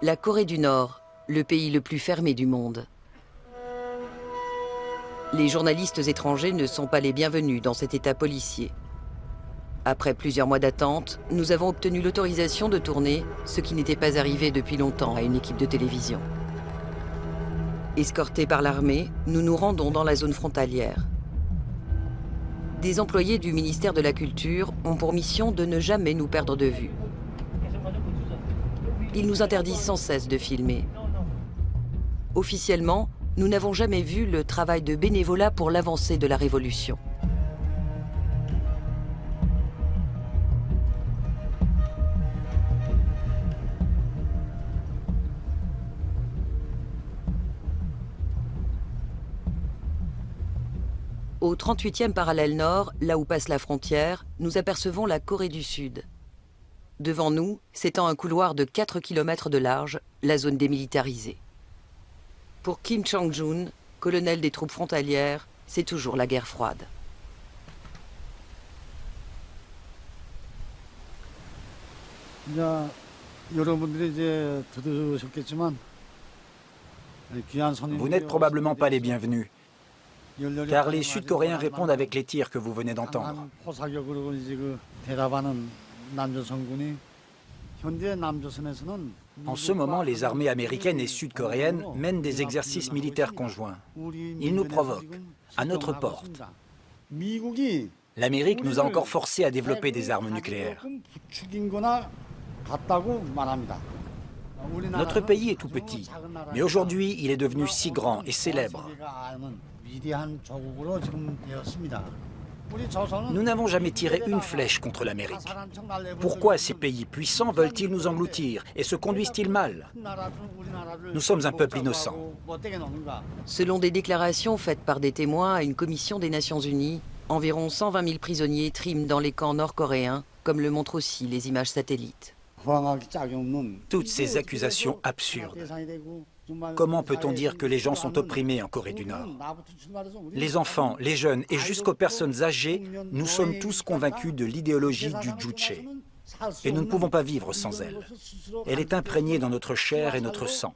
La Corée du Nord, le pays le plus fermé du monde. Les journalistes étrangers ne sont pas les bienvenus dans cet état policier. Après plusieurs mois d'attente, nous avons obtenu l'autorisation de tourner, ce qui n'était pas arrivé depuis longtemps à une équipe de télévision. Escortés par l'armée, nous nous rendons dans la zone frontalière. Des employés du ministère de la Culture ont pour mission de ne jamais nous perdre de vue. Ils nous interdisent sans cesse de filmer. Officiellement, nous n'avons jamais vu le travail de bénévolat pour l'avancée de la révolution. Au 38e parallèle nord, là où passe la frontière, nous apercevons la Corée du Sud. Devant nous, s'étend un couloir de 4 km de large, la zone démilitarisée. Pour Kim Chang-jun, colonel des troupes frontalières, c'est toujours la guerre froide. Vous n'êtes probablement pas les bienvenus, car les Sud-Coréens répondent avec les tirs que vous venez d'entendre. En ce moment, les armées américaines et sud-coréennes mènent des exercices militaires conjoints. Ils nous provoquent, à notre porte. L'Amérique nous a encore forcés à développer des armes nucléaires. Notre pays est tout petit, mais aujourd'hui, il est devenu si grand et célèbre. Nous n'avons jamais tiré une flèche contre l'Amérique. Pourquoi ces pays puissants veulent-ils nous engloutir et se conduisent-ils mal? Nous sommes un peuple innocent. Selon des déclarations faites par des témoins à une commission des Nations Unies, environ 120 000 prisonniers triment dans les camps nord-coréens, comme le montrent aussi les images satellites. Toutes ces accusations absurdes. Comment peut-on dire que les gens sont opprimés en Corée du Nord? Les enfants, les jeunes et jusqu'aux personnes âgées, nous sommes tous convaincus de l'idéologie du Juche. Et nous ne pouvons pas vivre sans elle. Elle est imprégnée dans notre chair et notre sang.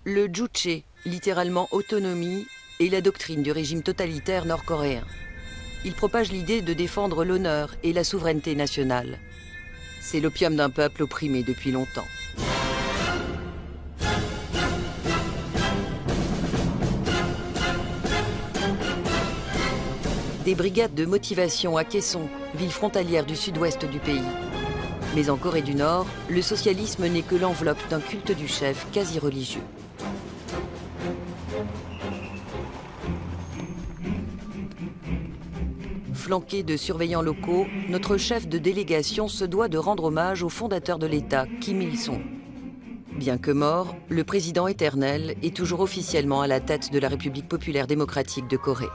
Le Juche, littéralement autonomie, est la doctrine du régime totalitaire nord-coréen. Il propage l'idée de défendre l'honneur et la souveraineté nationale. C'est l'opium d'un peuple opprimé depuis longtemps. Des brigades de motivation à Kaesong, ville frontalière du sud-ouest du pays. Mais en Corée du Nord, le socialisme n'est que l'enveloppe d'un culte du chef quasi religieux. Flanqué de surveillants locaux, notre chef de délégation se doit de rendre hommage au fondateur de l'État, Kim Il-sung. Bien que mort, le président éternel est toujours officiellement à la tête de la République populaire démocratique de Corée.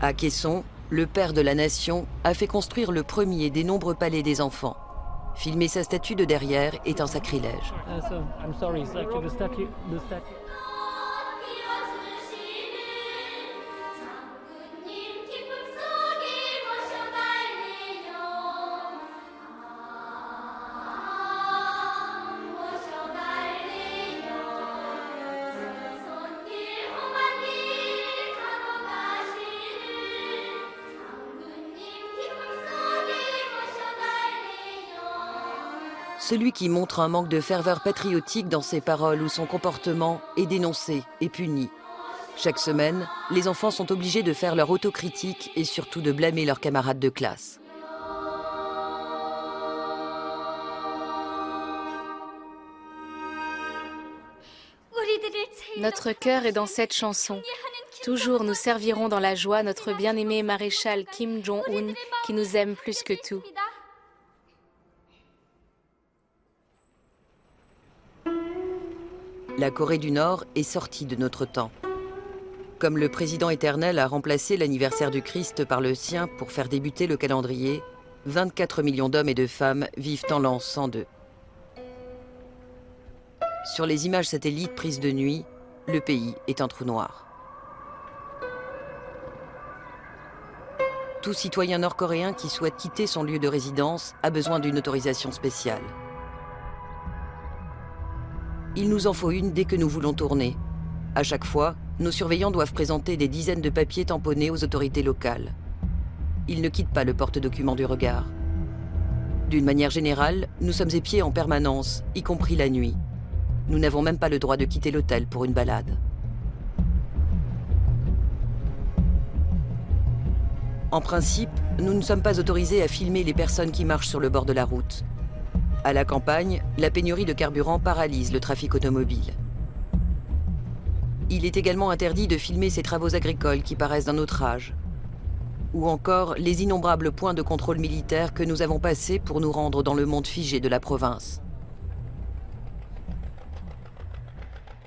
À Kaesong, le père de la nation a fait construire le premier des nombreux palais des enfants. Filmer sa statue de derrière est un sacrilège. Celui qui montre un manque de ferveur patriotique dans ses paroles ou son comportement est dénoncé et puni. Chaque semaine, les enfants sont obligés de faire leur autocritique et surtout de blâmer leurs camarades de classe. Notre cœur est dans cette chanson. Toujours nous servirons dans la joie notre bien-aimé maréchal Kim Jong-un qui nous aime plus que tout. La Corée du Nord est sortie de notre temps. Comme le président éternel a remplacé l'anniversaire du Christ par le sien pour faire débuter le calendrier, 24 millions d'hommes et de femmes vivent en l'an 102. Sur les images satellites prises de nuit, le pays est un trou noir. Tout citoyen nord-coréen qui souhaite quitter son lieu de résidence a besoin d'une autorisation spéciale. Il nous en faut une dès que nous voulons tourner. À chaque fois, nos surveillants doivent présenter des dizaines de papiers tamponnés aux autorités locales. Ils ne quittent pas le porte-documents du regard. D'une manière générale, nous sommes épiés en permanence, y compris la nuit. Nous n'avons même pas le droit de quitter l'hôtel pour une balade. En principe, nous ne sommes pas autorisés à filmer les personnes qui marchent sur le bord de la route. À la campagne, la pénurie de carburant paralyse le trafic automobile. Il est également interdit de filmer ces travaux agricoles qui paraissent d'un autre âge. Ou encore les innombrables points de contrôle militaire que nous avons passés pour nous rendre dans le monde figé de la province.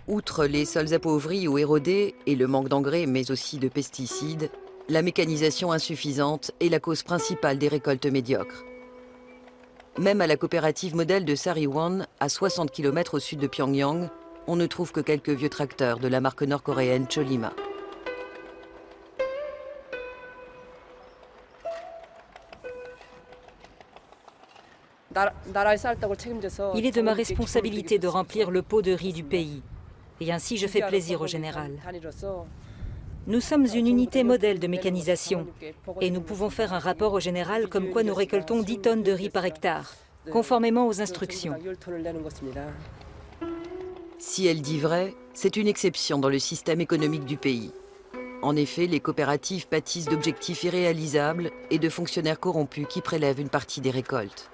Outre les sols appauvris ou érodés et le manque d'engrais mais aussi de pesticides, la mécanisation insuffisante est la cause principale des récoltes médiocres. Même à la coopérative modèle de Sariwon, à 60 km au sud de Pyongyang, on ne trouve que quelques vieux tracteurs de la marque nord-coréenne Cholima. Il est de ma responsabilité de remplir le pot de riz du pays. Et ainsi je fais plaisir au général. Nous sommes une unité modèle de mécanisation. Et nous pouvons faire un rapport au général comme quoi nous récoltons 10 tonnes de riz par hectare, conformément aux instructions. Si elle dit vrai, c'est une exception dans le système économique du pays. En effet, les coopératives pâtissent d'objectifs irréalisables et de fonctionnaires corrompus qui prélèvent une partie des récoltes.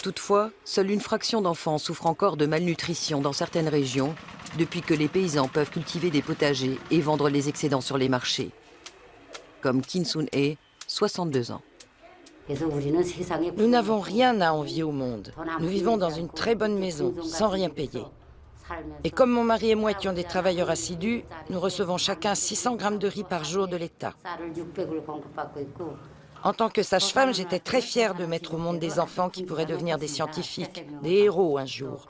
Toutefois, seule une fraction d'enfants souffrent encore de malnutrition dans certaines régions, depuis que les paysans peuvent cultiver des potagers et vendre les excédents sur les marchés. Comme Kim Sun-hee, 62 ans. Nous n'avons rien à envier au monde. Nous vivons dans une très bonne maison, sans rien payer. Et comme mon mari et moi étions des travailleurs assidus, nous recevons chacun 600 grammes de riz par jour de l'État. En tant que sage-femme, j'étais très fière de mettre au monde des enfants qui pourraient devenir des scientifiques, des héros un jour.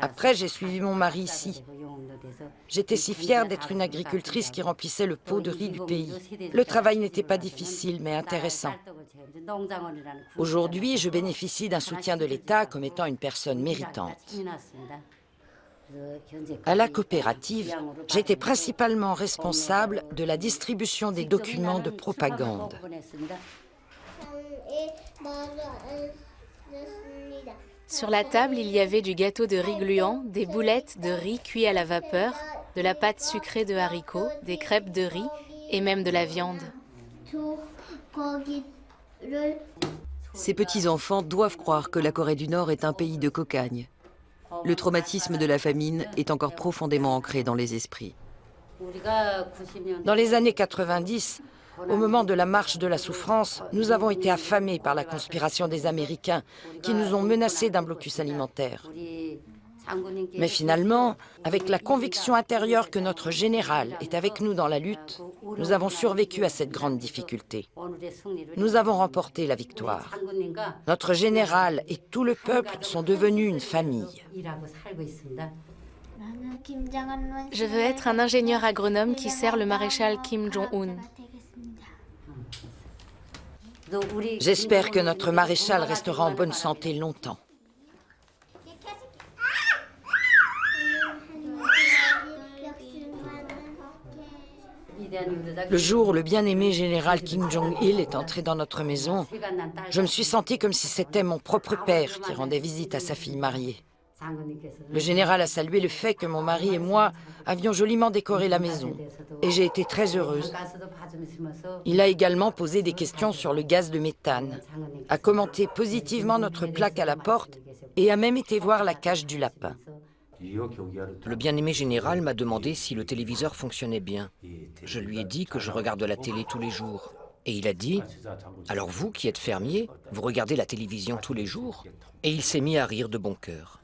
Après, j'ai suivi mon mari ici. J'étais si fière d'être une agricultrice qui remplissait le pot de riz du pays. Le travail n'était pas difficile, mais intéressant. Aujourd'hui, je bénéficie d'un soutien de l'État comme étant une personne méritante. À la coopérative, j'étais principalement responsable de la distribution des documents de propagande. Sur la table, il y avait du gâteau de riz gluant, des boulettes de riz cuit à la vapeur, de la pâte sucrée de haricots, des crêpes de riz et même de la viande. Ces petits-enfants doivent croire que la Corée du Nord est un pays de cocagne. Le traumatisme de la famine est encore profondément ancré dans les esprits. Dans les années 90, au moment de la marche de la souffrance, nous avons été affamés par la conspiration des Américains qui nous ont menacés d'un blocus alimentaire. Mais finalement, avec la conviction intérieure que notre général est avec nous dans la lutte, nous avons survécu à cette grande difficulté. Nous avons remporté la victoire. Notre général et tout le peuple sont devenus une famille. Je veux être un ingénieur agronome qui sert le maréchal Kim Jong-un. J'espère que notre maréchal restera en bonne santé longtemps. Le jour où le bien-aimé général Kim Jong-il est entré dans notre maison, je me suis sentie comme si c'était mon propre père qui rendait visite à sa fille mariée. Le général a salué le fait que mon mari et moi avions joliment décoré la maison, et j'ai été très heureuse. Il a également posé des questions sur le gaz de méthane, a commenté positivement notre plaque à la porte et a même été voir la cage du lapin. Le bien-aimé général m'a demandé si le téléviseur fonctionnait bien. Je lui ai dit que je regarde la télé tous les jours. Et il a dit « Alors vous qui êtes fermier, vous regardez la télévision tous les jours ?» Et il s'est mis à rire de bon cœur.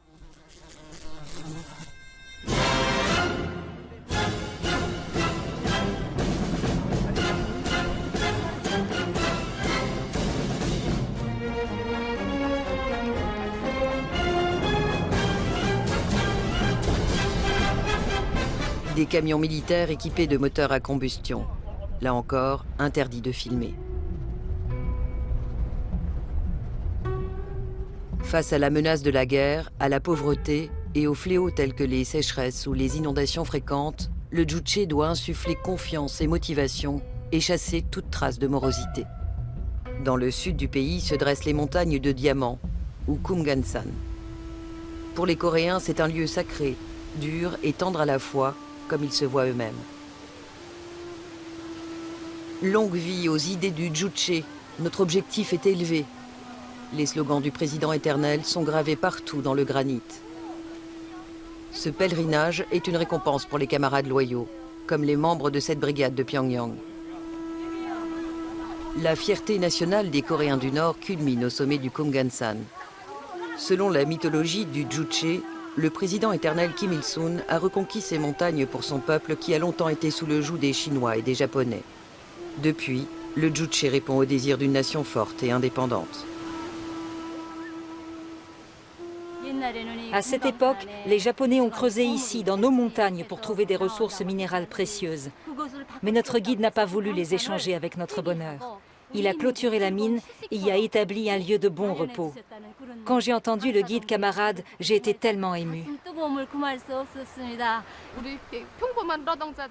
des camions militaires équipés de moteurs à combustion. Là encore, interdit de filmer. Face à la menace de la guerre, à la pauvreté et aux fléaux tels que les sécheresses ou les inondations fréquentes, le Juche doit insuffler confiance et motivation et chasser toute trace de morosité. Dans le sud du pays se dressent les montagnes de diamants, ou Kumgansan. Pour les Coréens, c'est un lieu sacré, dur et tendre à la fois, comme ils se voient eux-mêmes. Longue vie aux idées du Juche, notre objectif est élevé. Les slogans du président éternel sont gravés partout dans le granit. Ce pèlerinage est une récompense pour les camarades loyaux, comme les membres de cette brigade de Pyongyang. La fierté nationale des Coréens du Nord culmine au sommet du Kumgansan. Selon la mythologie du Juche, le président éternel Kim Il-sung a reconquis ces montagnes pour son peuple qui a longtemps été sous le joug des Chinois et des Japonais. Depuis, le Juche répond au désir d'une nation forte et indépendante. À cette époque, les Japonais ont creusé ici, dans nos montagnes, pour trouver des ressources minérales précieuses. Mais notre guide n'a pas voulu les échanger avec notre bonheur. Il a clôturé la mine et y a établi un lieu de bon repos. Quand j'ai entendu le guide camarade, j'ai été tellement émue.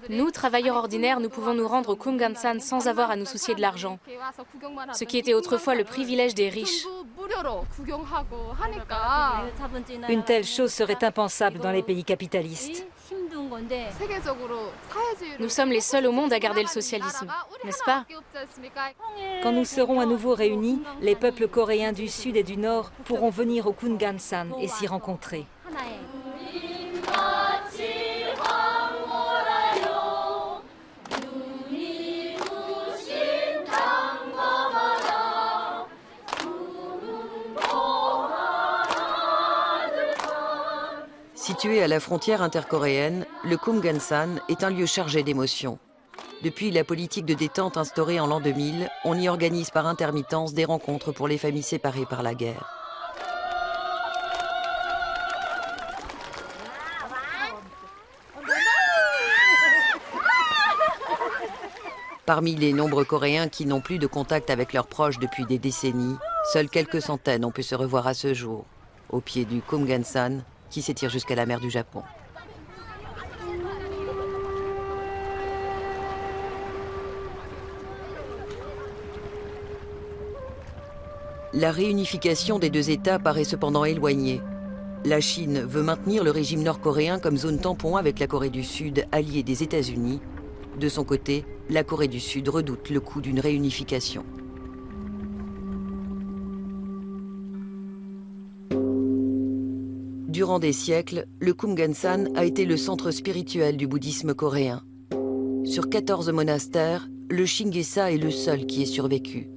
Nous, travailleurs ordinaires, nous pouvons nous rendre au Kumgansan sans avoir à nous soucier de l'argent. Ce qui était autrefois le privilège des riches. Une telle chose serait impensable dans les pays capitalistes. Nous sommes les seuls au monde à garder le socialisme, n'est-ce pas? Quand nous serons à nouveau réunis, les peuples coréens du Sud et du Nord pourront venir au Kumgansan et s'y rencontrer. Situé à la frontière intercoréenne, le Kumgansan est un lieu chargé d'émotions. Depuis la politique de détente instaurée en l'an 2000, on y organise par intermittence des rencontres pour les familles séparées par la guerre. Parmi les nombreux Coréens qui n'ont plus de contact avec leurs proches depuis des décennies, seules quelques centaines ont pu se revoir à ce jour, au pied du Kumgansan, qui s'étire jusqu'à la mer du Japon. La réunification des deux États paraît cependant éloignée. La Chine veut maintenir le régime nord-coréen comme zone tampon avec la Corée du Sud, alliée des États-Unis. De son côté, la Corée du Sud redoute le coup d'une réunification. Durant des siècles, le Kumgansan a été le centre spirituel du bouddhisme coréen. Sur 14 monastères, le Shingesa est le seul qui ait survécu.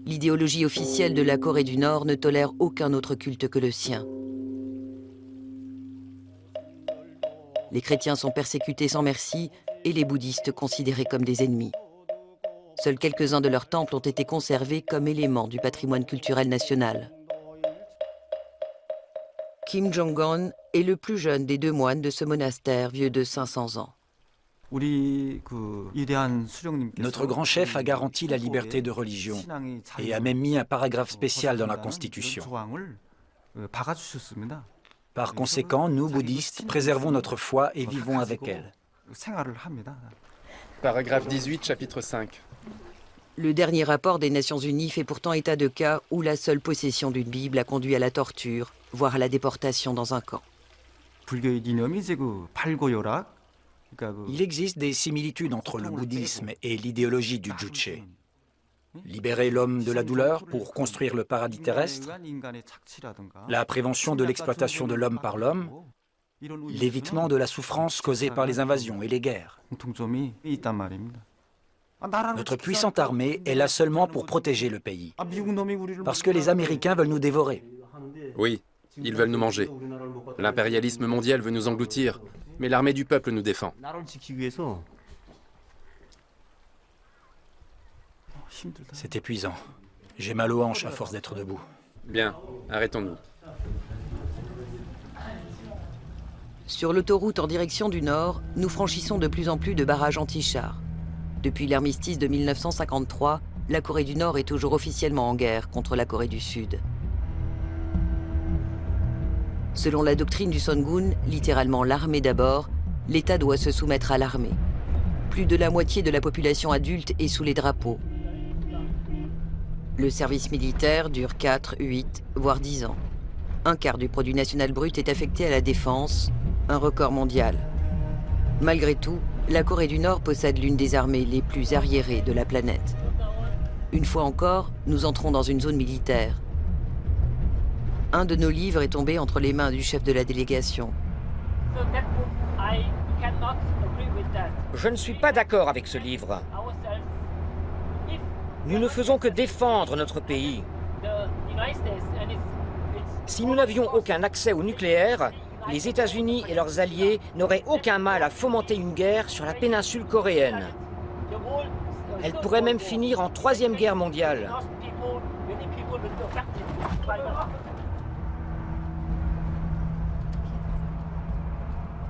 L'idéologie officielle de la Corée du Nord ne tolère aucun autre culte que le sien. Les chrétiens sont persécutés sans merci et les bouddhistes considérés comme des ennemis. Seuls quelques-uns de leurs temples ont été conservés comme éléments du patrimoine culturel national. Kim Jong-un est le plus jeune des deux moines de ce monastère vieux de 500 ans. Notre grand chef a garanti la liberté de religion et a même mis un paragraphe spécial dans la Constitution. Par conséquent, nous, bouddhistes, préservons notre foi et vivons avec elle. Paragraphe 18, chapitre 5. Le dernier rapport des Nations Unies fait pourtant état de cas où la seule possession d'une Bible a conduit à la torture, voire à la déportation dans un camp. Il existe des similitudes entre le bouddhisme et l'idéologie du Juche. Libérer l'homme de la douleur pour construire le paradis terrestre, la prévention de l'exploitation de l'homme par l'homme, l'évitement de la souffrance causée par les invasions et les guerres. Notre puissante armée est là seulement pour protéger le pays, parce que les Américains veulent nous dévorer. Oui, ils veulent nous manger. L'impérialisme mondial veut nous engloutir, mais l'armée du peuple nous défend. C'est épuisant. J'ai mal aux hanches à force d'être debout. Bien, arrêtons-nous. Sur l'autoroute en direction du nord, nous franchissons de plus en plus de barrages anti-chars. Depuis l'armistice de 1953, la Corée du Nord est toujours officiellement en guerre contre la Corée du Sud. Selon la doctrine du Songun, littéralement l'armée d'abord, l'État doit se soumettre à l'armée. Plus de la moitié de la population adulte est sous les drapeaux. Le service militaire dure 4, 8, voire 10 ans. Un quart du produit national brut est affecté à la défense, un record mondial. Malgré tout, la Corée du Nord possède l'une des armées les plus arriérées de la planète. Une fois encore, nous entrons dans une zone militaire. Un de nos livres est tombé entre les mains du chef de la délégation. Je ne suis pas d'accord avec ce livre. Nous ne faisons que défendre notre pays. Si nous n'avions aucun accès au nucléaire, les États-Unis et leurs alliés n'auraient aucun mal à fomenter une guerre sur la péninsule coréenne. Elle pourrait même finir en Troisième Guerre mondiale.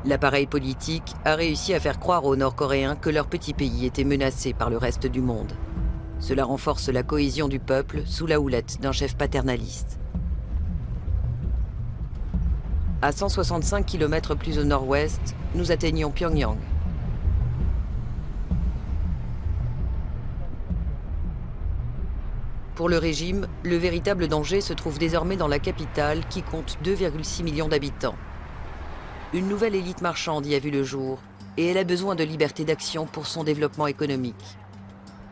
L'appareil politique a réussi à faire croire aux Nord-Coréens que leur petit pays était menacé par le reste du monde. Cela renforce la cohésion du peuple sous la houlette d'un chef paternaliste. À 165 km plus au nord-ouest, nous atteignons Pyongyang. Pour le régime, le véritable danger se trouve désormais dans la capitale qui compte 2,6 millions d'habitants. Une nouvelle élite marchande y a vu le jour et elle a besoin de liberté d'action pour son développement économique.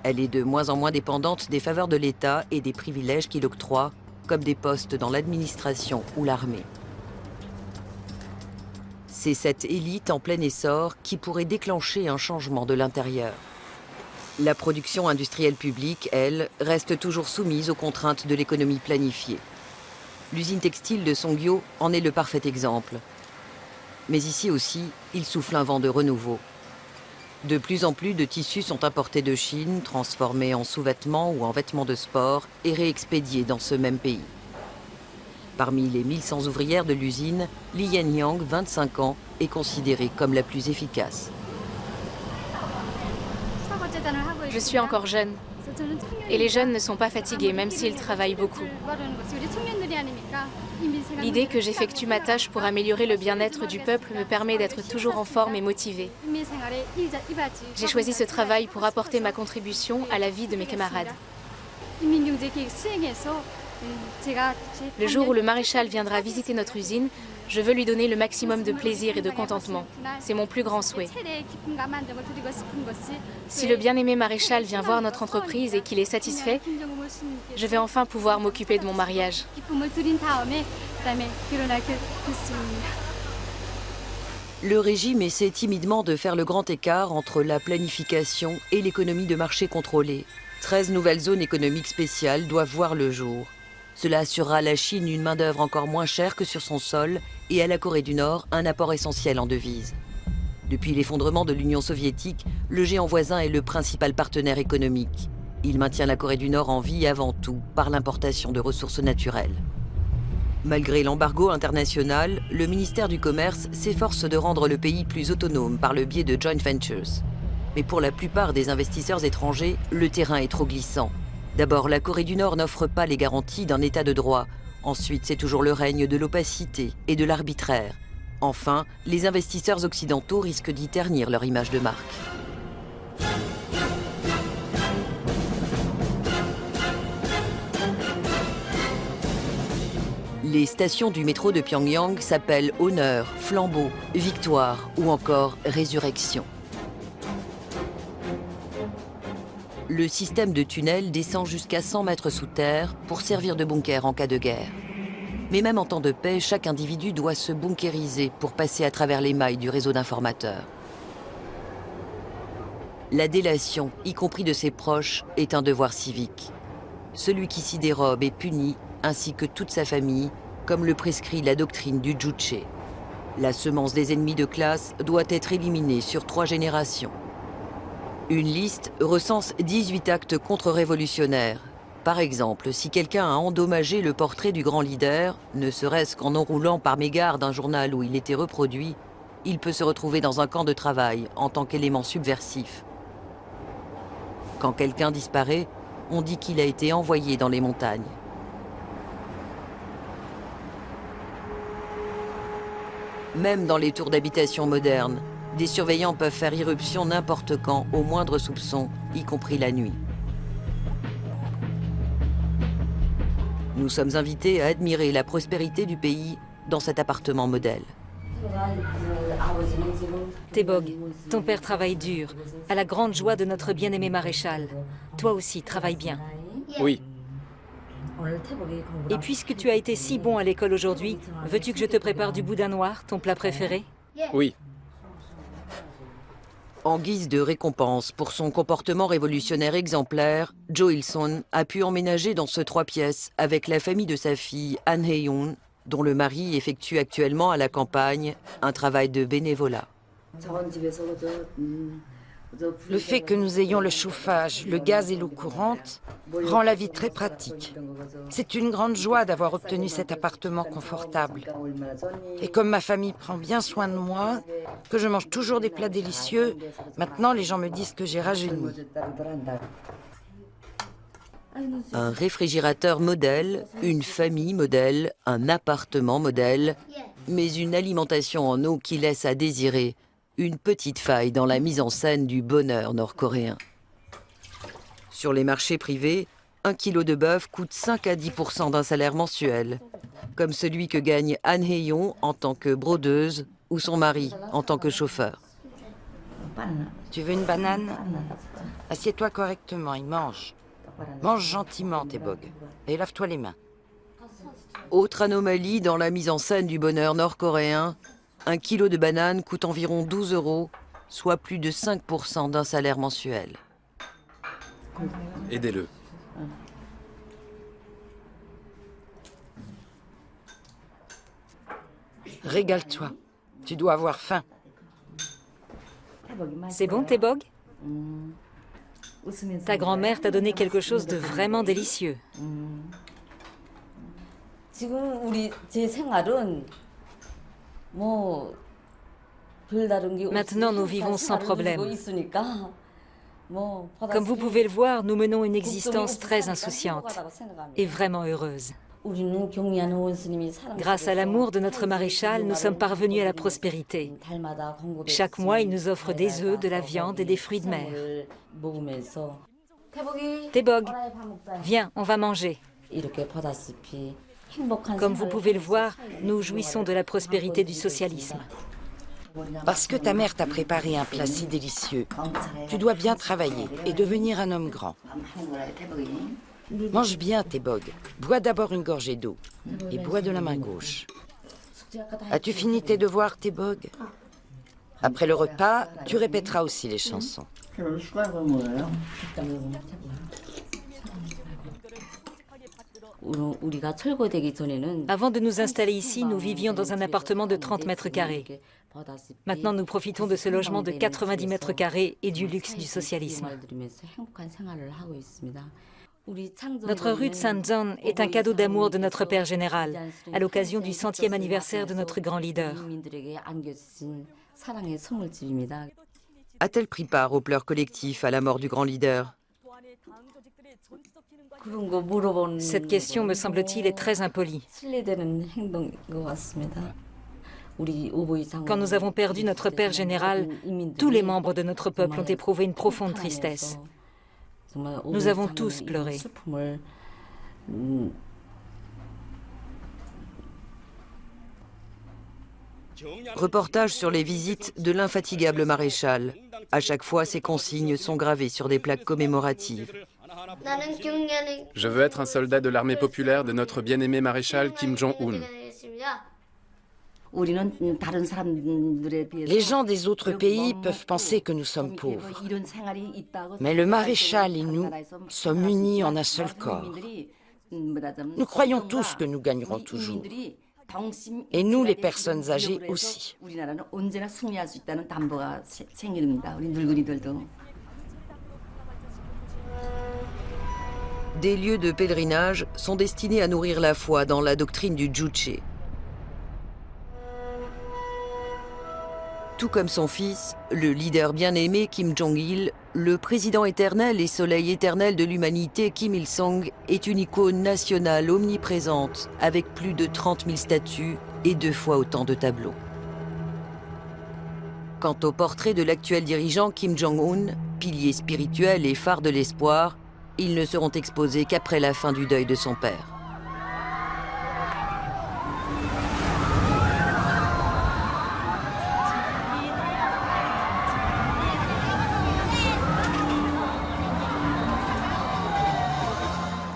Elle est de moins en moins dépendante des faveurs de l'État et des privilèges qu'il octroie, comme des postes dans l'administration ou l'armée. C'est cette élite en plein essor qui pourrait déclencher un changement de l'intérieur. La production industrielle publique, elle, reste toujours soumise aux contraintes de l'économie planifiée. L'usine textile de Songgyo en est le parfait exemple. Mais ici aussi, il souffle un vent de renouveau. De plus en plus de tissus sont importés de Chine, transformés en sous-vêtements ou en vêtements de sport et réexpédiés dans ce même pays. Parmi les 1100 ouvrières de l'usine, Lee Yen-yang, 25 ans, est considérée comme la plus efficace. Je suis encore jeune. Et les jeunes ne sont pas fatigués, même s'ils travaillent beaucoup. L'idée que j'effectue ma tâche pour améliorer le bien-être du peuple me permet d'être toujours en forme et motivée. J'ai choisi ce travail pour apporter ma contribution à la vie de mes camarades. Le jour où le maréchal viendra visiter notre usine, je veux lui donner le maximum de plaisir et de contentement. C'est mon plus grand souhait. Si le bien-aimé maréchal vient voir notre entreprise et qu'il est satisfait, je vais enfin pouvoir m'occuper de mon mariage. Le régime essaie timidement de faire le grand écart entre la planification et l'économie de marché contrôlée. 13 nouvelles zones économiques spéciales doivent voir le jour. Cela assurera à la Chine une main-d'œuvre encore moins chère que sur son sol et à la Corée du Nord un apport essentiel en devises. Depuis l'effondrement de l'Union soviétique, le géant voisin est le principal partenaire économique. Il maintient la Corée du Nord en vie avant tout par l'importation de ressources naturelles. Malgré l'embargo international, le ministère du Commerce s'efforce de rendre le pays plus autonome par le biais de joint ventures. Mais pour la plupart des investisseurs étrangers, le terrain est trop glissant. D'abord, la Corée du Nord n'offre pas les garanties d'un état de droit. Ensuite, c'est toujours le règne de l'opacité et de l'arbitraire. Enfin, les investisseurs occidentaux risquent d'y ternir leur image de marque. Les stations du métro de Pyongyang s'appellent Honneur, Flambeau, Victoire ou encore Résurrection. Le système de tunnels descend jusqu'à 100 mètres sous terre pour servir de bunker en cas de guerre. Mais même en temps de paix, chaque individu doit se bunkériser pour passer à travers les mailles du réseau d'informateurs. La délation, y compris de ses proches, est un devoir civique. Celui qui s'y dérobe est puni, ainsi que toute sa famille, comme le prescrit la doctrine du Juche. La semence des ennemis de classe doit être éliminée sur 3 générations. Une liste recense 18 actes contre-révolutionnaires. Par exemple, si quelqu'un a endommagé le portrait du grand leader, ne serait-ce qu'en enroulant par mégarde un journal où il était reproduit, il peut se retrouver dans un camp de travail en tant qu'élément subversif. Quand quelqu'un disparaît, on dit qu'il a été envoyé dans les montagnes. Même dans les tours d'habitation modernes, des surveillants peuvent faire irruption n'importe quand, au moindre soupçon, y compris la nuit. Nous sommes invités à admirer la prospérité du pays dans cet appartement modèle. Tebog, ton père travaille dur, à la grande joie de notre bien-aimé maréchal. Toi aussi, travaille bien. Oui, Et puisque tu as été si bon à l'école aujourd'hui, veux-tu que je te prépare du boudin noir, ton plat préféré? oui. En guise de récompense pour son comportement révolutionnaire exemplaire, Jo Il-son a pu emménager dans ce 3 pièces avec la famille de sa fille Han Hye-yoon, dont le mari effectue actuellement à la campagne un travail de bénévolat. Le fait que nous ayons le chauffage, le gaz et l'eau courante rend la vie très pratique. C'est une grande joie d'avoir obtenu cet appartement confortable. Et comme ma famille prend bien soin de moi, que je mange toujours des plats délicieux, maintenant les gens me disent que j'ai rajeuni. Un réfrigérateur modèle, une famille modèle, un appartement modèle, mais une alimentation en eau qui laisse à désirer, une petite faille dans la mise en scène du bonheur nord-coréen. Sur les marchés privés, 1 kilo de bœuf coûte 5 à 10% d'un salaire mensuel, comme celui que gagne Han Hye-yoon en tant que brodeuse ou son mari en tant que chauffeur. Tu veux une banane? Assieds-toi correctement et mange. Mange gentiment, Tebog, et lave-toi les mains. Autre anomalie dans la mise en scène du bonheur nord-coréen, 1 kilo de banane coûte environ 12 €, soit plus de 5% d'un salaire mensuel. Aidez-le. Régale-toi. Tu dois avoir faim. C'est bon, Tebog? Ta grand-mère t'a donné quelque chose de vraiment délicieux. Maintenant, nous vivons sans problème. Comme vous pouvez le voir, nous menons une existence très insouciante et vraiment heureuse. Grâce à l'amour de notre maréchal, nous sommes parvenus à la prospérité. Chaque mois, il nous offre des œufs, de la viande et des fruits de mer. Tebog, viens, on va manger. Comme vous pouvez le voir, nous jouissons de la prospérité du socialisme. Parce que ta mère t'a préparé un plat si délicieux, tu dois bien travailler et devenir un homme grand. Mange bien, Tebog. Bois d'abord une gorgée d'eau et bois de la main gauche. As-tu fini tes devoirs, Tebog? Après le repas, tu répéteras aussi les chansons. Avant de nous installer ici, nous vivions dans un appartement de 30 mètres carrés. Maintenant, nous profitons de ce logement de 90 mètres carrés et du luxe du socialisme. Notre rue de Sanzon est un cadeau d'amour de notre père général, à l'occasion du 100e anniversaire de notre grand leader. A-t-elle pris part aux pleurs collectifs à la mort du grand leader? Cette question, me semble-t-il, est très impolie. Quand nous avons perdu notre père général, tous les membres de notre peuple ont éprouvé une profonde tristesse. Nous avons tous pleuré. Reportage sur les visites de l'infatigable maréchal. À chaque fois, ces consignes sont gravées sur des plaques commémoratives. Je veux être un soldat de l'armée populaire de notre bien-aimé maréchal Kim Jong-un. Les gens des autres pays peuvent penser que nous sommes pauvres. Mais le maréchal et nous sommes unis en un seul corps. Nous croyons tous que nous gagnerons toujours. Et nous, les personnes âgées aussi. Des lieux de pèlerinage sont destinés à nourrir la foi dans la doctrine du Juche. Tout comme son fils, le leader bien-aimé Kim Jong-il, le président éternel et soleil éternel de l'humanité Kim Il-sung est une icône nationale omniprésente avec plus de 30 000 statues et 2 fois autant de tableaux. Quant au portrait de l'actuel dirigeant Kim Jong-un, pilier spirituel et phare de l'espoir, ils ne seront exposés qu'après la fin du deuil de son père.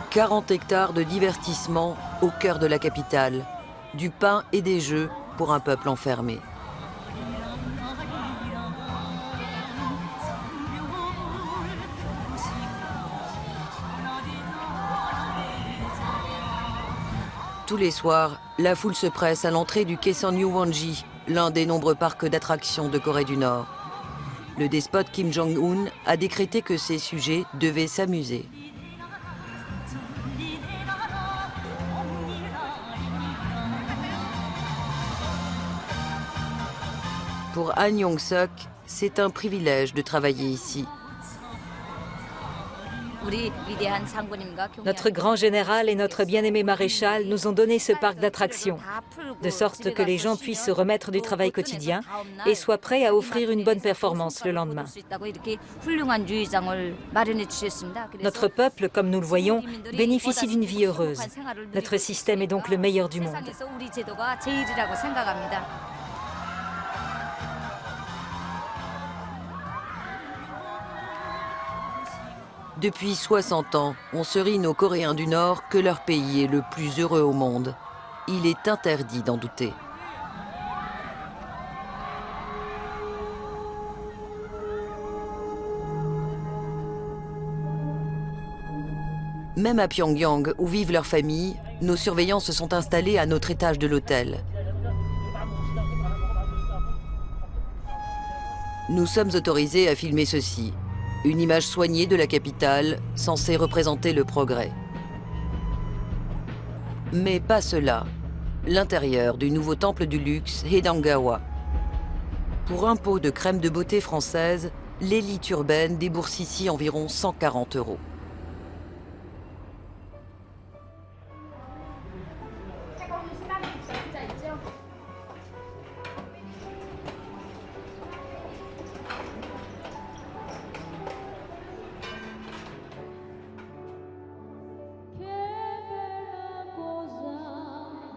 « 40 hectares de divertissement au cœur de la capitale, du pain et des jeux pour un peuple enfermé. Tous les soirs, la foule se presse à l'entrée du Kaesong Yuwonji, l'un des nombreux parcs d'attractions de Corée du Nord. Le despote Kim Jong-un a décrété que ses sujets devaient s'amuser. Pour Han Yong-seok, c'est un privilège de travailler ici. Notre grand général et notre bien-aimé maréchal nous ont donné ce parc d'attractions, de sorte que les gens puissent se remettre du travail quotidien et soient prêts à offrir une bonne performance le lendemain. Notre peuple, comme nous le voyons, bénéficie d'une vie heureuse. Notre système est donc le meilleur du monde. Depuis 60 ans, on serine aux Coréens du Nord que leur pays est le plus heureux au monde. Il est interdit d'en douter. Même à Pyongyang, où vivent leurs familles, nos surveillants se sont installés à notre étage de l'hôtel. Nous sommes autorisés à filmer ceci. Une image soignée de la capitale, censée représenter le progrès. Mais pas cela. L'intérieur du nouveau temple du luxe, Haedangawa. Pour un pot de crème de beauté française, l'élite urbaine débourse ici environ 140 €.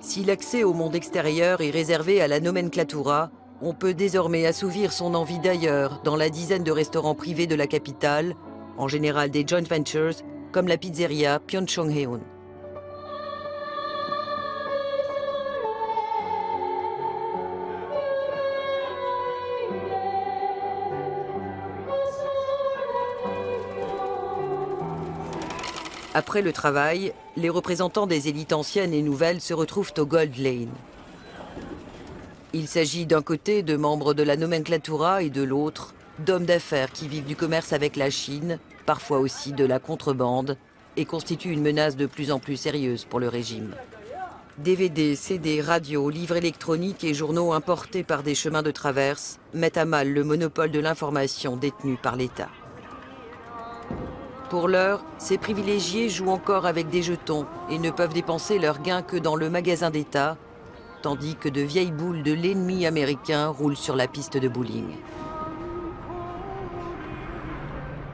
Si l'accès au monde extérieur est réservé à la nomenclatura, on peut désormais assouvir son envie d'ailleurs dans la dizaine de restaurants privés de la capitale, en général des joint ventures, comme la pizzeria Pyeongchonghaeun. Après le travail, les représentants des élites anciennes et nouvelles se retrouvent au Gold Lane. Il s'agit d'un côté de membres de la nomenclatura et de l'autre d'hommes d'affaires qui vivent du commerce avec la Chine, parfois aussi de la contrebande, et constituent une menace de plus en plus sérieuse pour le régime. DVD, CD, radios, livres électroniques et journaux importés par des chemins de traverse mettent à mal le monopole de l'information détenu par l'État. Pour l'heure, ces privilégiés jouent encore avec des jetons et ne peuvent dépenser leurs gains que dans le magasin d'État, tandis que de vieilles boules de l'ennemi américain roulent sur la piste de bowling.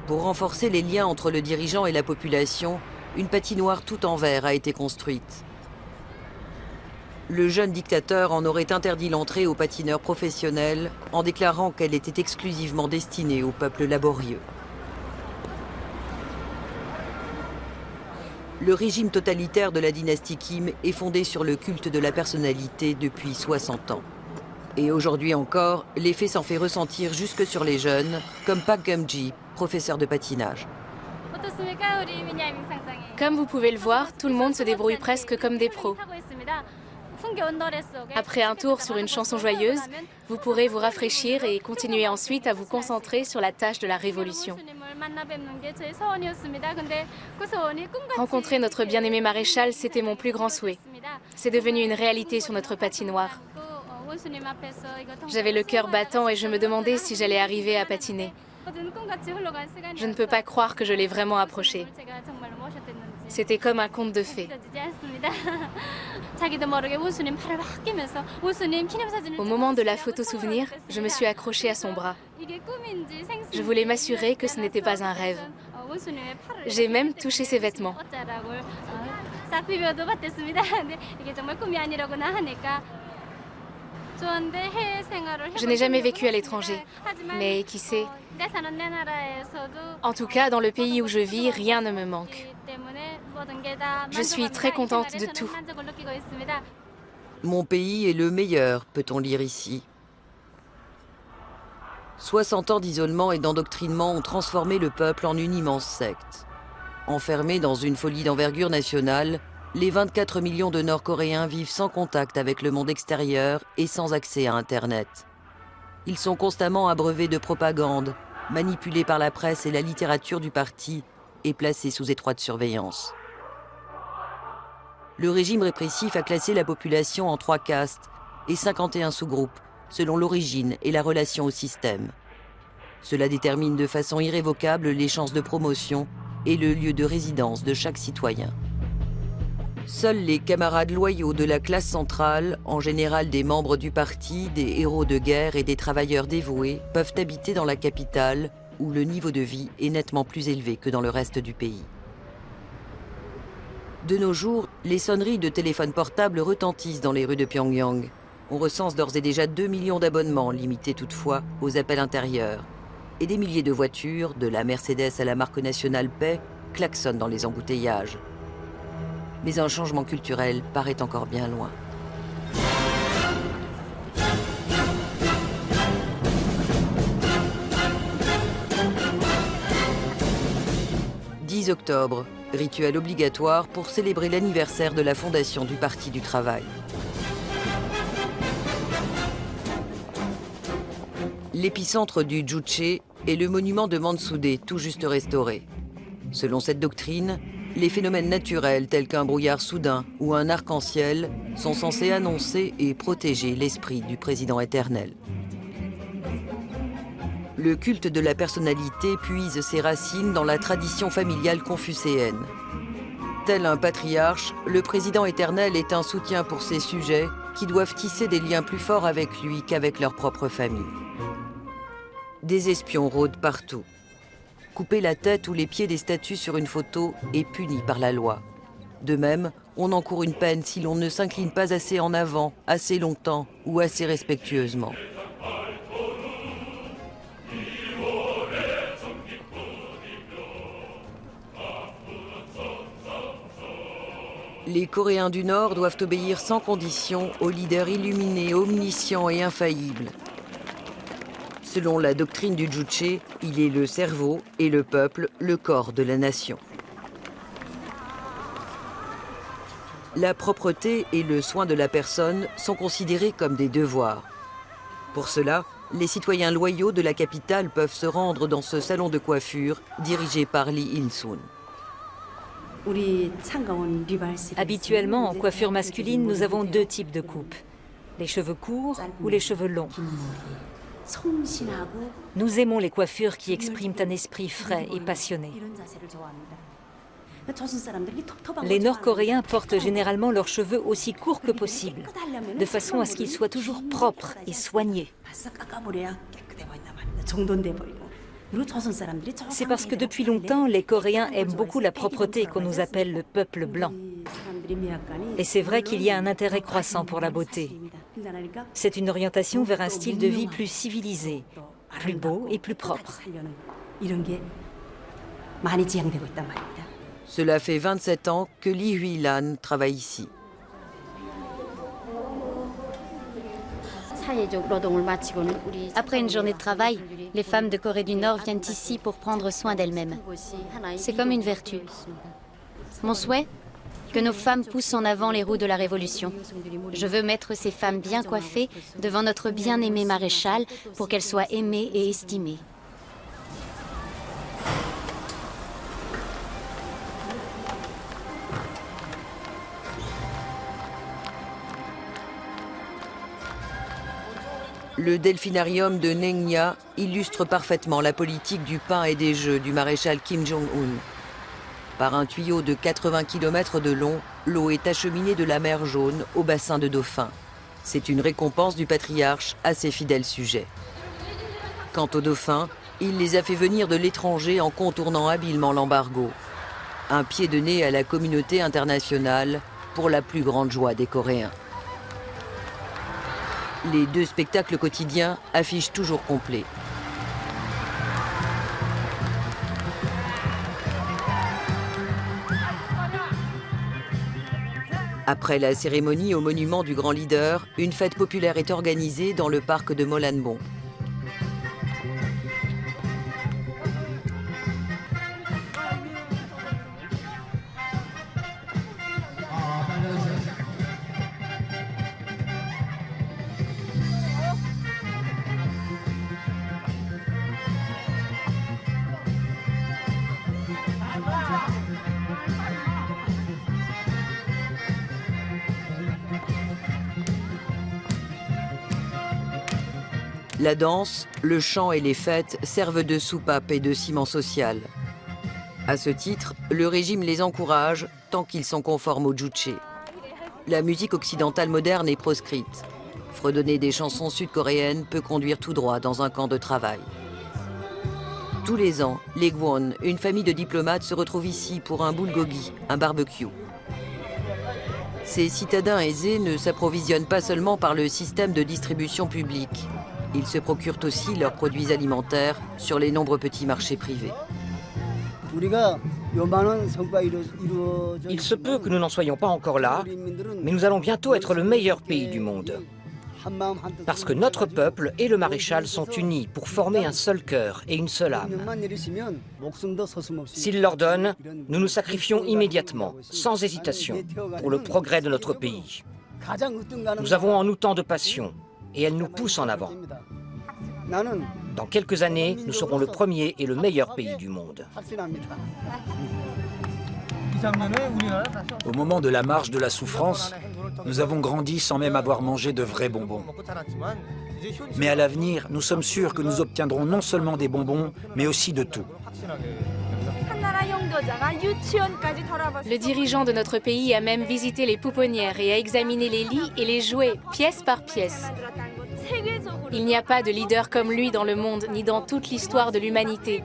Pour renforcer les liens entre le dirigeant et la population, une patinoire tout en verre a été construite. Le jeune dictateur en aurait interdit l'entrée aux patineurs professionnels en déclarant qu'elle était exclusivement destinée au peuple laborieux. Le régime totalitaire de la dynastie Kim est fondé sur le culte de la personnalité depuis 60 ans. Et aujourd'hui encore, l'effet s'en fait ressentir jusque sur les jeunes, comme Park Geum-ji, professeur de patinage. Comme vous pouvez le voir, tout le monde se débrouille presque comme des pros. Après un tour sur une chanson joyeuse, vous pourrez vous rafraîchir et continuer ensuite à vous concentrer sur la tâche de la révolution. Rencontrer notre bien-aimé maréchal, c'était mon plus grand souhait. C'est devenu une réalité sur notre patinoire. J'avais le cœur battant et je me demandais si j'allais arriver à patiner. Je ne peux pas croire que je l'ai vraiment approché. C'était comme un conte de fées. Au moment de la photo souvenir, je me suis accrochée à son bras. Je voulais m'assurer que ce n'était pas un rêve. J'ai même touché ses vêtements. Je n'ai jamais vécu à l'étranger, mais qui sait? En tout cas, dans le pays où je vis, rien ne me manque. Je suis très contente de tout. Mon pays est le meilleur, peut-on lire ici. 60 ans d'isolement et d'endoctrinement ont transformé le peuple en une immense secte. Enfermés dans une folie d'envergure nationale, les 24 millions de Nord-Coréens vivent sans contact avec le monde extérieur et sans accès à Internet. Ils sont constamment abreuvés de propagande, manipulés par la presse et la littérature du parti et placés sous étroite surveillance. Le régime répressif a classé la population en 3 castes et 51 sous-groupes, selon l'origine et la relation au système. Cela détermine de façon irrévocable les chances de promotion et le lieu de résidence de chaque citoyen. Seuls les camarades loyaux de la classe centrale, en général des membres du parti, des héros de guerre et des travailleurs dévoués, peuvent habiter dans la capitale, où le niveau de vie est nettement plus élevé que dans le reste du pays. De nos jours, les sonneries de téléphones portables retentissent dans les rues de Pyongyang. On recense d'ores et déjà 2 millions d'abonnements, limités toutefois aux appels intérieurs. Et des milliers de voitures, de la Mercedes à la marque nationale Paix, klaxonnent dans les embouteillages. Mais un changement culturel paraît encore bien loin. « 10 octobre, rituel obligatoire pour célébrer l'anniversaire de la fondation du Parti du Travail. L'épicentre du Juche est le monument de Mansudae, tout juste restauré. Selon cette doctrine, les phénomènes naturels tels qu'un brouillard soudain ou un arc-en-ciel sont censés annoncer et protéger l'esprit du président éternel. Le culte de la personnalité puise ses racines dans la tradition familiale confucéenne. Tel un patriarche, le président éternel est un soutien pour ses sujets qui doivent tisser des liens plus forts avec lui qu'avec leur propre famille. Des espions rôdent partout. Couper la tête ou les pieds des statues sur une photo est puni par la loi. De même, on encourt une peine si l'on ne s'incline pas assez en avant, assez longtemps ou assez respectueusement. Les Coréens du Nord doivent obéir sans condition au leader illuminé, omniscient et infaillible. Selon la doctrine du Juche, il est le cerveau et le peuple, le corps de la nation. La propreté et le soin de la personne sont considérés comme des devoirs. Pour cela, les citoyens loyaux de la capitale peuvent se rendre dans ce salon de coiffure dirigé par Lee In-soon. Habituellement, en coiffure masculine, nous avons 2 types de coupes. Les cheveux courts ou les cheveux longs. Nous aimons les coiffures qui expriment un esprit frais et passionné. Les Nord-Coréens portent généralement leurs cheveux aussi courts que possible, de façon à ce qu'ils soient toujours propres et soignés. C'est parce que depuis longtemps, les Coréens aiment beaucoup la propreté qu'on nous appelle le peuple blanc. Et c'est vrai qu'il y a un intérêt croissant pour la beauté. C'est une orientation vers un style de vie plus civilisé, plus beau et plus propre. Cela fait 27 ans que Lee Hui-lan travaille ici. Après une journée de travail, les femmes de Corée du Nord viennent ici pour prendre soin d'elles-mêmes. C'est comme une vertu. Mon souhait ? Que nos femmes poussent en avant les roues de la Révolution. Je veux mettre ces femmes bien coiffées devant notre bien-aimé maréchal pour qu'elles soient aimées et estimées. Le delphinarium de Ningya illustre parfaitement la politique du pain et des jeux du maréchal Kim Jong-un. Par un tuyau de 80 km de long, l'eau est acheminée de la mer Jaune au bassin de Dauphin. C'est une récompense du patriarche à ses fidèles sujets. Quant aux dauphins, il les a fait venir de l'étranger en contournant habilement l'embargo. Un pied de nez à la communauté internationale pour la plus grande joie des Coréens. Les 2 spectacles quotidiens affichent toujours complet. Après la cérémonie au monument du grand leader, une fête populaire est organisée dans le parc de Molanbon. La danse, le chant et les fêtes servent de soupape et de ciment social. À ce titre, le régime les encourage tant qu'ils sont conformes au juche. La musique occidentale moderne est proscrite. Fredonner des chansons sud-coréennes peut conduire tout droit dans un camp de travail. Tous les ans, les Gwon, une famille de diplomates, se retrouvent ici pour un bulgogi, un barbecue. Ces citadins aisés ne s'approvisionnent pas seulement par le système de distribution publique. Ils se procurent aussi leurs produits alimentaires sur les nombreux petits marchés privés. Il se peut que nous n'en soyons pas encore là, mais nous allons bientôt être le meilleur pays du monde. Parce que notre peuple et le maréchal sont unis pour former un seul cœur et une seule âme. S'il leur donne, nous nous sacrifions immédiatement, sans hésitation, pour le progrès de notre pays. Nous avons en nous tant de passion, et elle nous pousse en avant. Dans quelques années, nous serons le premier et le meilleur pays du monde. Au moment de la marche de la souffrance, nous avons grandi sans même avoir mangé de vrais bonbons. Mais à l'avenir, nous sommes sûrs que nous obtiendrons non seulement des bonbons, mais aussi de tout. Le dirigeant de notre pays a même visité les pouponnières et a examiné les lits et les jouets, pièce par pièce. Il n'y a pas de leader comme lui dans le monde, ni dans toute l'histoire de l'humanité.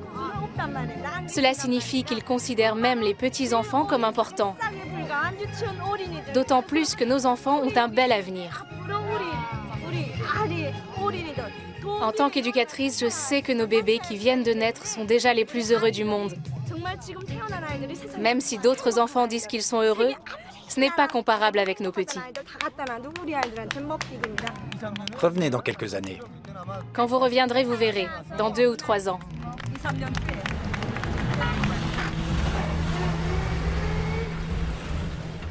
Cela signifie qu'il considère même les petits-enfants comme importants. D'autant plus que nos enfants ont un bel avenir. En tant qu'éducatrice, je sais que nos bébés qui viennent de naître sont déjà les plus heureux du monde. Même si d'autres enfants disent qu'ils sont heureux, ce n'est pas comparable avec nos petits. Revenez dans quelques années. Quand vous reviendrez, vous verrez, dans 2 ou 3 ans.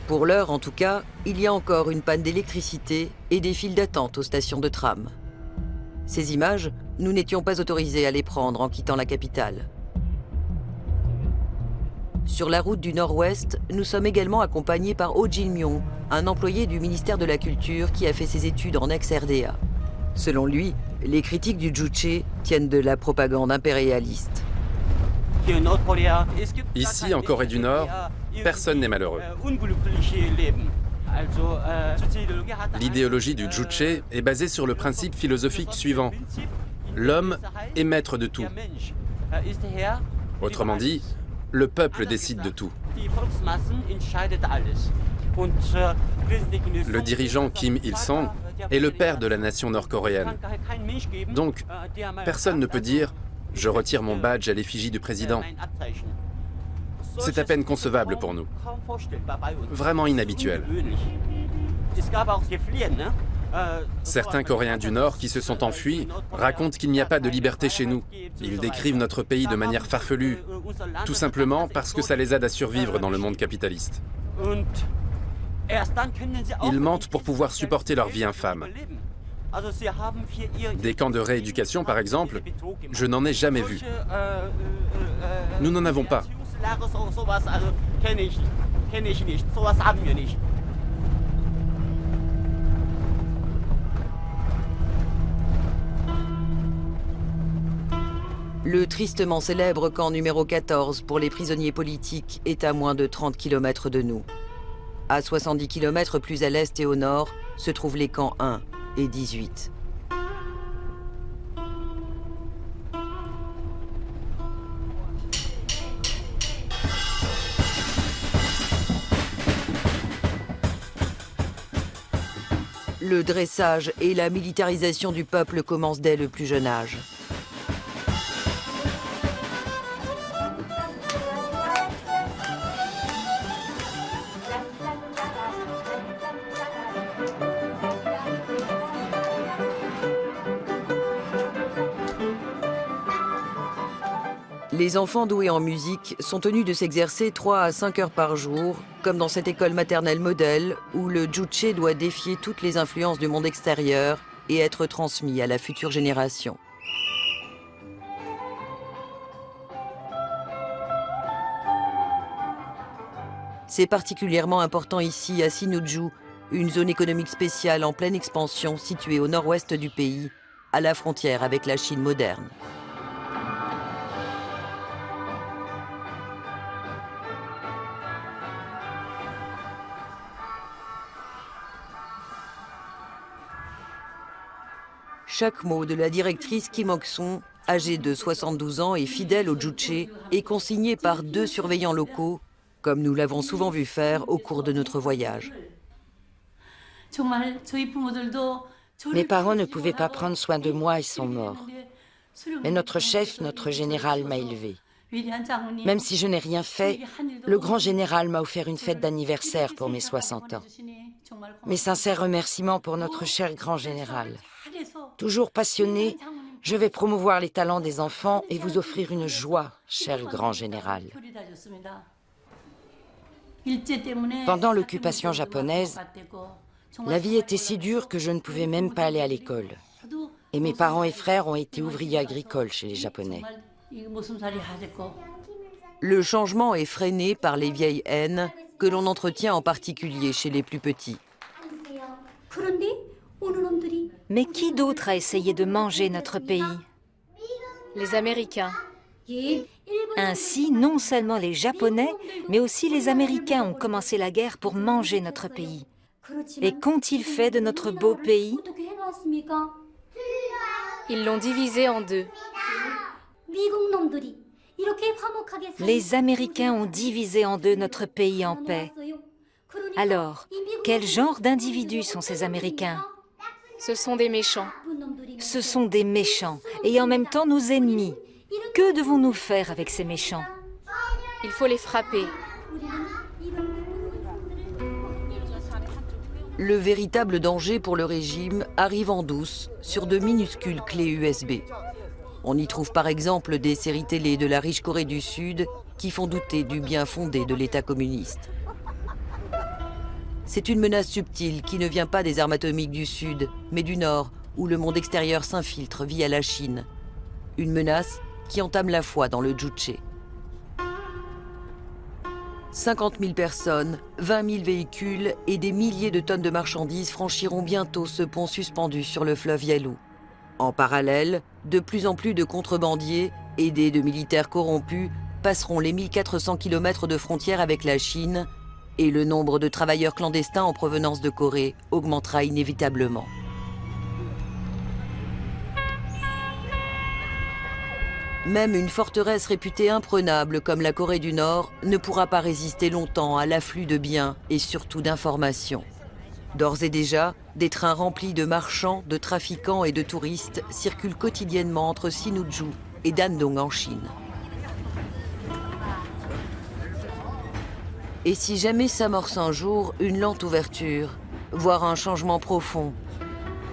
Pour l'heure, en tout cas, il y a encore une panne d'électricité et des files d'attente aux stations de tram. Ces images, nous n'étions pas autorisés à les prendre en quittant la capitale. Sur la route du Nord-Ouest, nous sommes également accompagnés par Oh Jin-myung, un employé du ministère de la Culture qui a fait ses études en ex-RDA. Selon lui, les critiques du juche tiennent de la propagande impérialiste. Ici, en Corée du Nord, personne n'est malheureux. L'idéologie du juche est basée sur le principe philosophique suivant. L'homme est maître de tout. Autrement dit, le peuple décide de tout. Le dirigeant Kim Il-sung est le père de la nation nord-coréenne. Donc, personne ne peut dire « je retire mon badge à l'effigie du président ». C'est à peine concevable pour nous. Vraiment inhabituel. Certains Coréens du Nord qui se sont enfuis racontent qu'il n'y a pas de liberté chez nous. Ils décrivent notre pays de manière farfelue, tout simplement parce que ça les aide à survivre dans le monde capitaliste. Ils mentent pour pouvoir supporter leur vie infâme. Des camps de rééducation, par exemple, je n'en ai jamais vu. Nous n'en avons pas. Le tristement célèbre camp numéro 14 pour les prisonniers politiques est à moins de 30 km de nous. À 70 km plus à l'est et au nord se trouvent les camps 1 et 18. Le dressage et la militarisation du peuple commencent dès le plus jeune âge. Les enfants doués en musique sont tenus de s'exercer 3 à 5 heures par jour, comme dans cette école maternelle modèle où le juche doit défier toutes les influences du monde extérieur et être transmis à la future génération. C'est particulièrement important ici à Sinuiju, une zone économique spéciale en pleine expansion située au nord-ouest du pays, à la frontière avec la Chine moderne. Chaque mot de la directrice Kim Ok-sung, âgée de 72 ans et fidèle au juche, est consigné par 2 surveillants locaux, comme nous l'avons souvent vu faire au cours de notre voyage. Mes parents ne pouvaient pas prendre soin de moi et sont morts. Mais notre chef, notre général m'a élevé. Même si je n'ai rien fait, le grand général m'a offert une fête d'anniversaire pour mes 60 ans. Mes sincères remerciements pour notre cher grand général. Toujours passionné, je vais promouvoir les talents des enfants et vous offrir une joie, cher grand général. Pendant l'occupation japonaise, la vie était si dure que je ne pouvais même pas aller à l'école. Et mes parents et frères ont été ouvriers agricoles chez les Japonais. Le changement est freiné par les vieilles haines que l'on entretient en particulier chez les plus petits. Mais qui d'autre a essayé de manger notre pays? Les Américains. Ainsi, non seulement les Japonais, mais aussi les Américains ont commencé la guerre pour manger notre pays. Et qu'ont-ils fait de notre beau pays? Ils l'ont divisé en 2. Les Américains ont divisé en 2 notre pays en paix. Alors, quel genre d'individus sont ces Américains? Ce sont des méchants. Ce sont des méchants, et en même temps nos ennemis. Que devons-nous faire avec ces méchants? Il faut les frapper. Le véritable danger pour le régime arrive en douce sur de minuscules clés USB. On y trouve par exemple des séries télé de la riche Corée du Sud qui font douter du bien fondé de l'État communiste. C'est une menace subtile qui ne vient pas des armes atomiques du Sud, mais du Nord, où le monde extérieur s'infiltre via la Chine. Une menace qui entame la foi dans le juche. 50 000 personnes, 20 000 véhicules et des milliers de tonnes de marchandises franchiront bientôt ce pont suspendu sur le fleuve Yalu. En parallèle, de plus en plus de contrebandiers, aidés de militaires corrompus, passeront les 1400 km de frontière avec la Chine et le nombre de travailleurs clandestins en provenance de Corée augmentera inévitablement. Même une forteresse réputée imprenable comme la Corée du Nord ne pourra pas résister longtemps à l'afflux de biens et surtout d'informations. D'ores et déjà, des trains remplis de marchands, de trafiquants et de touristes circulent quotidiennement entre Sinuiju et Dandong en Chine. Et si jamais s'amorce un jour une lente ouverture, voire un changement profond,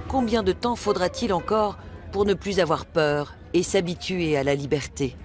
combien de temps faudra-t-il encore pour ne plus avoir peur et s'habituer à la liberté ?